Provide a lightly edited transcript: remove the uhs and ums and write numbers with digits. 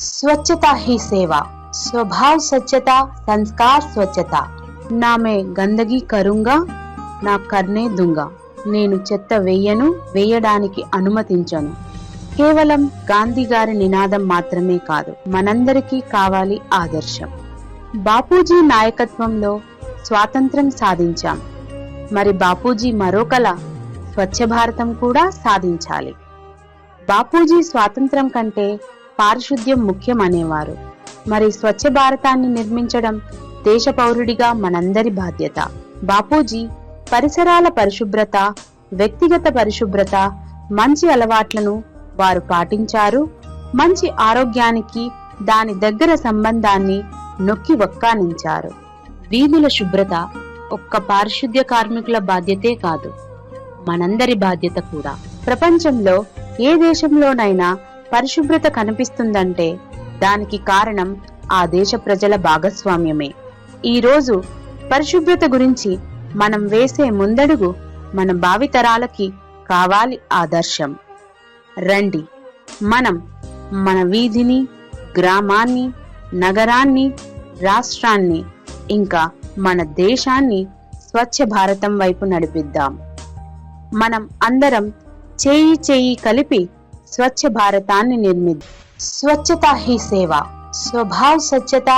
स्वच्छता ही सेवा, स्वभाव स्वच्छता, संस्कार स्वच्छता। ना मैं गंदगी करूंगा, నా కర్నే దుంగా, నేను చెత్త వేయను, వేయడానికి అనుమతించను. కేవలం గాంధీ గారి నినాదం మాత్రమే కాదు, మనందరికీ కావాలి ఆదర్శం. బాపూజీ నాయకత్వంలో స్వాతంత్రం సాధించాం. మరి బాపూజీ మరో కల స్వచ్ఛ భారతం కూడా సాధించాలి. బాపూజీ స్వాతంత్రం కంటే పారిశుద్ధ్యం ముఖ్యం అనేవారు. మరి స్వచ్ఛ భారతాన్ని నిర్మించడం దేశ పౌరుడిగా మనందరి బాధ్యత. బాపూజీ పరిసరాల పరిశుభ్రత, వ్యక్తిగత పరిశుభ్రత, మంచి అలవాట్లను వారు పాటించారు. మంచి ఆరోగ్యానికి దాని దగ్గర సంబంధాన్ని నొక్కి వక్కానించారు. వీధుల శుభ్రత ఒక్క పారిశుద్ధ్య కార్మికుల బాధ్యతే కాదు, మనందరి బాధ్యత కూడా. ప్రపంచంలో ఏ దేశంలోనైనా పరిశుభ్రత కనిపిస్తుందంటే దానికి కారణం ఆ దేశ ప్రజల భాగస్వామ్యమే. ఈ రోజు పరిశుభ్రత గురించి మనం వేసే ముందడుగు మన భావితరాలకి కావాలి ఆదర్శం. రండి, మనం మన వీధిని, గ్రామాన్ని, నగరాన్ని, రాష్ట్రాన్ని, ఇంకా మన దేశాన్ని స్వచ్ఛ భారతం వైపు నడిపిద్దాం. మనం అందరం చేయి చేయి కలిపి స్వచ్ఛ భారతాన్ని నిర్మిద్దాం. స్వచ్ఛతా హీ సేవ, స్వభావ స్వచ్ఛత,